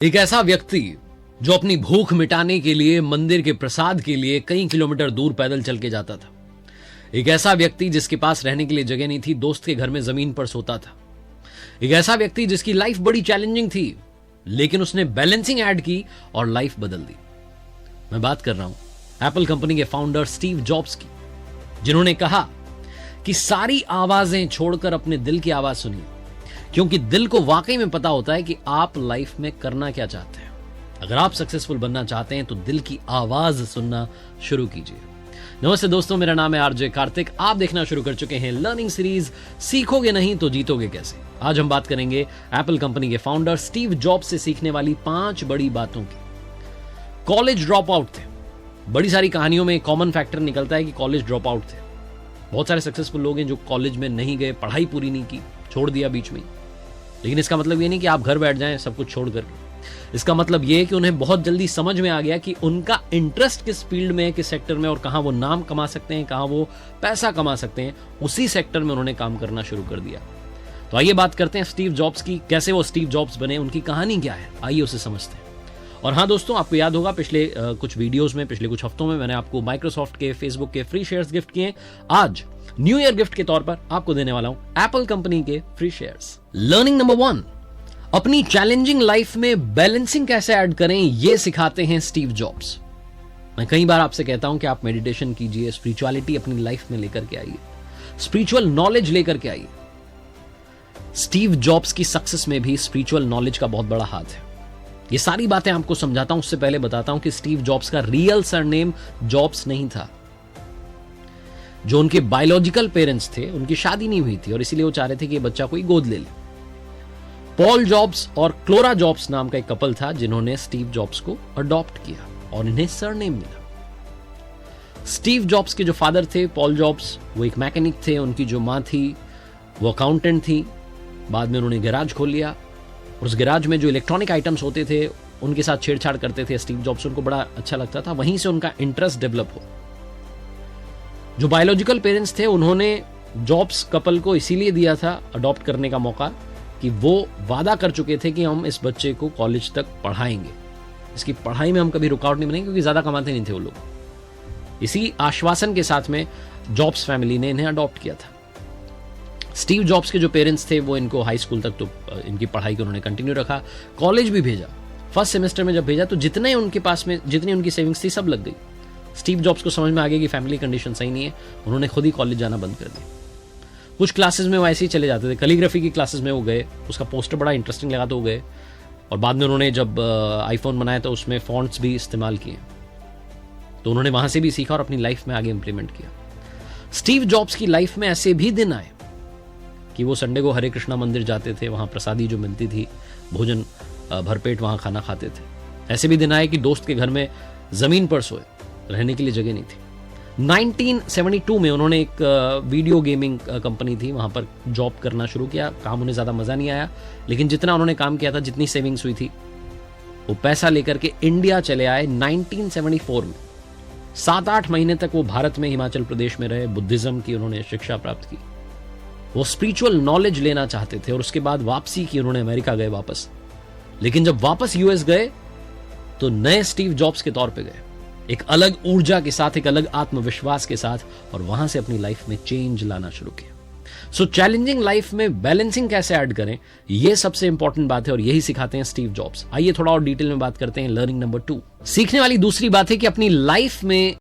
एक ऐसा व्यक्ति जो अपनी भूख मिटाने के लिए मंदिर के प्रसाद के लिए कई किलोमीटर दूर पैदल चल के जाता था। एक ऐसा व्यक्ति जिसके पास रहने के लिए जगह नहीं थी, दोस्त के घर में जमीन पर सोता था। एक ऐसा व्यक्ति जिसकी लाइफ बड़ी चैलेंजिंग थी, लेकिन उसने बैलेंसिंग ऐड की और लाइफ बदल दी। मैं बात कर रहा हूं एप्पल कंपनी के फाउंडर स्टीव जॉब्स की, जिन्होंने कहा कि सारी आवाजें छोड़कर अपने दिल की आवाज सुनिए, क्योंकि दिल को वाकई में पता होता है कि आप लाइफ में करना क्या चाहते हैं। अगर आप सक्सेसफुल बनना चाहते हैं तो दिल की आवाज सुनना शुरू कीजिए। नमस्ते दोस्तों, मेरा नाम है आरजे कार्तिक। आप देखना शुरू कर चुके हैं लर्निंग सीरीज सीखोगे नहीं तो जीतोगे कैसे। आज हम बात करेंगे एप्पल कंपनी के फाउंडर स्टीव जॉब्स से सीखने वाली 5 बड़ी बातों की। कॉलेज ड्रॉप आउट थे। बड़ी सारी कहानियों में कॉमन फैक्टर निकलता है कि कॉलेज ड्रॉप आउट थे। बहुत सारे सक्सेसफुल लोग हैं जो कॉलेज में नहीं गए, पढ़ाई पूरी नहीं की, छोड़ दिया बीच में। लेकिन इसका मतलब ये नहीं कि आप घर बैठ जाएं सब कुछ छोड़ करके। इसका मतलब ये है कि उन्हें बहुत जल्दी समझ में आ गया कि उनका इंटरेस्ट किस फील्ड में है, किस सेक्टर में, और कहां वो नाम कमा सकते हैं, कहां वो पैसा कमा सकते हैं। उसी सेक्टर में उन्होंने काम करना शुरू कर दिया। तो आइए बात करते हैं स्टीव जॉब्स की। कैसे वो स्टीव जॉब्स बने, उनकी कहानी क्या है, आइए उसे समझते हैं। और हाँ दोस्तों, आपको याद होगा पिछले कुछ वीडियोस में, पिछले कुछ हफ्तों में मैंने आपको माइक्रोसॉफ्ट के, फेसबुक के फ्री शेयर्स गिफ्ट किए। आज न्यू ईयर गिफ्ट के तौर पर आपको देने वाला हूं एप्पल कंपनी के फ्री शेयर्स। लर्निंग नंबर 1, अपनी चैलेंजिंग लाइफ में बैलेंसिंग कैसे ऐड करें, यह सिखाते हैं स्टीव जॉब्स। मैं कई बार आपसे कहता हूं कि आप मेडिटेशन कीजिए, स्पिरिचुअलिटी अपनी लाइफ में लेकर के आइए, स्पिरिचुअल नॉलेज लेकर के आइए। स्टीव जॉब्स की सक्सेस में भी स्पिरिचुअल नॉलेज का बहुत बड़ा हाथ है। ये सारी बातें आपको समझाता हूं, उससे पहले बताता हूं कि स्टीव जॉब्स का रियल सरनेम जॉब्स नहीं था। जो उनके बायोलॉजिकल पेरेंट्स थे, उनकी शादी नहीं हुई थी और इसीलिए वो चाह रहे थे कि ये बच्चा कोई गोद ले ले। पॉल जॉब्स और क्लोरा जॉब्स नाम का एक कपल था जिन्होंने स्टीव जॉब्स को अडॉप्ट किया और इन्हें सरनेम मिला। स्टीव जॉब्स के जो फादर थे पॉल जॉब्स, वो एक मैकेनिक थे। उनकी जो मां थी वो अकाउंटेंट थी। बाद में उन्होंने गैराज खोल लिया और उस गैराज में जो इलेक्ट्रॉनिक आइटम्स होते थे उनके साथ छेड़छाड़ करते थे स्टीव जॉब्स। उनको बड़ा अच्छा लगता था, वहीं से उनका इंटरेस्ट डेवलप हो। जो बायोलॉजिकल पेरेंट्स थे उन्होंने जॉब्स कपल को इसीलिए दिया था अडॉप्ट करने का मौका कि वो वादा कर चुके थे कि हम इस बच्चे को कॉलेज तक पढ़ाएंगे, इसकी पढ़ाई में हम कभी रुकावट नहीं बनेंगे, क्योंकि ज्यादा कमाते नहीं थे वो लोग। इसी आश्वासन के साथ में जॉब्स फैमिली ने इन्हें अडॉप्ट किया था। स्टीव जॉब्स के जो पेरेंट्स थे वो इनको हाई स्कूल तक तो इनकी पढ़ाई को उन्होंने कंटिन्यू रखा, कॉलेज भी भेजा। फर्स्ट सेमेस्टर में जब भेजा तो जितने उनके पास में जितनी उनकी सेविंग्स थी सब लग गई। स्टीव जॉब्स को समझ में आ गया कि फैमिली कंडीशन सही नहीं है, उन्होंने खुद ही कॉलेज जाना बंद कर दिया। कुछ क्लासेस में वो ऐसे ही चले जाते थे। कैलीग्राफी की क्लासेस में वो गए, उसका पोस्टर बड़ा इंटरेस्टिंग लगा तो वो गए। और बाद में उन्होंने जब आईफोन बनाया तो उसमें फॉन्ट्स भी इस्तेमाल किए, तो उन्होंने वहां से भी सीखा और अपनी लाइफ में आगे इंप्लीमेंट किया। स्टीव जॉब्स की लाइफ में ऐसे भी दिन आए कि वो संडे को हरे कृष्णा मंदिर जाते थे, वहां प्रसादी जो मिलती थी, भोजन भरपेट वहां खाना खाते थे। ऐसे भी दिन आए कि दोस्त के घर में जमीन पर सोए, रहने के लिए जगह नहीं थी। 1972 में उन्होंने एक वीडियो गेमिंग कंपनी थी, वहां पर जॉब करना शुरू किया। काम उन्हें ज्यादा मजा नहीं आया, लेकिन जितना उन्होंने काम किया था, जितनी सेविंग्स हुई थी, वो पैसा लेकर के इंडिया चले आए 1974 में। 7-8 महीने तक वो भारत में हिमाचल प्रदेश में रहे, बुद्धिज्म की उन्होंने शिक्षा प्राप्त की। वो स्पिरिचुअल नॉलेज लेना चाहते थे और उसके बाद वापसी की, उन्होंने अमेरिका गए वापस। लेकिन जब वापस यूएस गए तो नए स्टीव जॉब्स के तौर पे गए, एक अलग ऊर्जा के साथ, एक अलग आत्मविश्वास के साथ, और वहां से अपनी लाइफ में चेंज लाना शुरू किया। सो चैलेंजिंग लाइफ में बैलेंसिंग कैसे ऐड करें, यह सबसे इंपॉर्टेंट बात है और यही सिखाते हैं स्टीव जॉब्स। आइए थोड़ा और डिटेल में बात करते हैं। लर्निंग नंबर 2, सीखने वाली दूसरी बात है कि अपनी लाइफ में